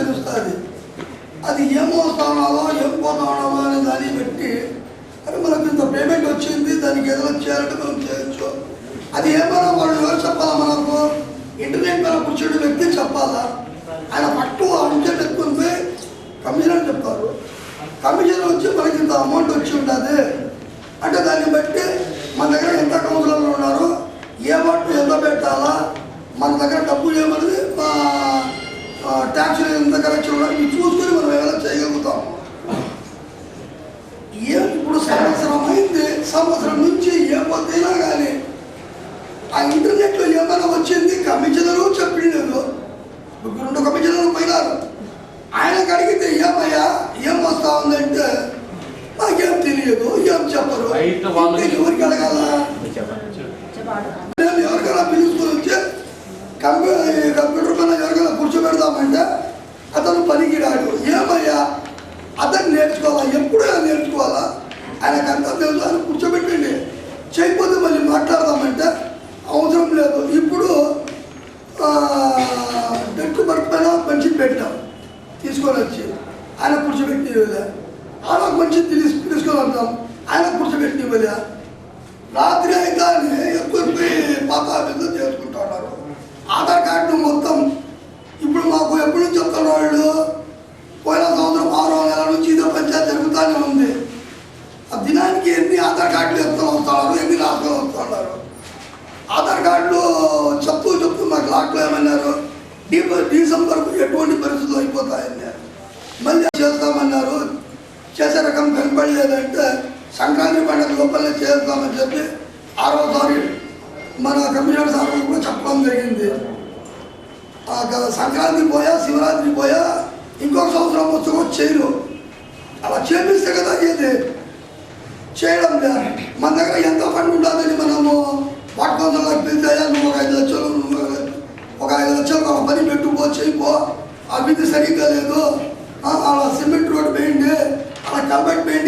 తెలుస్తుంది. అది ఏం వస్తా ఉన్నాలో ఏం పోతా ఉన్నామో అనే దాన్ని బట్టి అది మనకు ఇంత పేమెంట్ వచ్చింది, దానికి ఏదైనా చేయాలంటే మనం చేయొచ్చు. అది ఏమైనా వాళ్ళు ఎవరు చెప్పాలా, మనకు ఇంటర్నెట్ మీద కూర్చొని వ్యక్తి చెప్పాలా. ఆయన పట్టు అంచెట్ ఎక్కువ కమిషన్ చెప్తారు. కమిషన్ వచ్చి మనకి ఇంత అమౌంట్ వచ్చి ఉంటుంది అంటే దాన్ని బట్టి మన దగ్గర ఎంత కౌన్సిలర్లు ఉన్నారు, ఏ పట్టు ఎంత పెట్టాలా, మన దగ్గర డబ్బులు ఏమన్నది ట్యాక్స్ ఎంత కలెక్షన్ ఉన్నారు ఇవి చూసుకొని మనం ఏమైనా చేయగలుగుతాం. ఏం ఇప్పుడు సంవత్సరం అయింది, సంవత్సరం నుంచి ఏ పొద్దుైనా కానీ ఆ ఇంటర్నెట్లో ఏమైనా వచ్చింది కమిషనరు చెప్పిండలేదు. 2 కమిషనర్లు పోయినారు. ఆయనకు అడిగితే ఏమయ్యా ఏం వస్తా ఉందంటే నాకేం తెలియదు, ఏం చెప్పరు. ఎవరికి అడగాల? నేను ఎవరికైనా పిలుచుకుని వచ్చి కంప్యూటర్ పైన ఎవరికైనా కూర్చోబెడదామంటే అతను పనికి రాడు. ఏమయ్యా అతను నేర్చుకోవాలా, ఎప్పుడు నేర్చుకోవాలా, ఆయనకు అంతా తెలుసు, ఆయన కూర్చోబెట్టండి. చేయకపోతే మళ్ళీ మాట్లాడదామంటే అవసరం లేదు. ఇప్పుడు డెట్టు వర్క్ పైన మంచి పెట్టాం, తీసుకొని వచ్చి ఆయన కూర్చోబెట్టి ఇవ్వలే. ఆడకు మంచి తీసుకొని వద్దాం, ఆయన కూర్చోబెట్టి ఇవ్వలే. రాత్రి అయితే ఎక్కువ పాత ఆఫీసులో చేసుకుంటున్నారు. ఆధార్ కార్డు మొత్తం ఇప్పుడు మాకు ఎప్పుడు నుంచి చెప్తున్న వాళ్ళు పోయిన సంవత్సరం 6వ నెల నుంచి ఇదే పంచాయతీ జరుగుతూనే ఉంది. ఆ దినానికి ఎన్ని ఆధార్ కార్డులు వస్తున్నారు, ఎన్ని రాష్ట్రాలు వస్తున్నారు. ఆధార్ కార్డులు చెప్తూ మాకు లాక్లో ఏమన్నారు, డిసెంబర్కు ఎటువంటి పరిస్థితులు అయిపోతాయని మళ్ళీ చేస్తామన్నారు. చేసే రకం కనపడలేదంటే సంక్రాంతి పండుగ లోపలనే చేస్తామని చెప్పి 6వ తారీఖు మన కమిషనర్ సార్ కూడా చెప్పడం జరిగింది. సంక్రాంతి పోయా, శివరాత్రి పోయా, ఇంకొక సంవత్సరం వస్తే కూడా చేయరు. అలా చేపిస్తే కదా ఏది చేయడం లేదు. మన దగ్గర ఎంత ఫండ్ ఉంటుందని మనము వాటి కోసం పిలితే నువ్వు ఒక 5 లక్షలు, ఒక 5 లక్షలు ఒక పని పెట్టుకో, చేయిపో, అభివృద్ధి సరిగ్గా లేదు, అలా సిమెంట్ రోడ్డు వేయండి, అలా కల్బెట్ వేయండి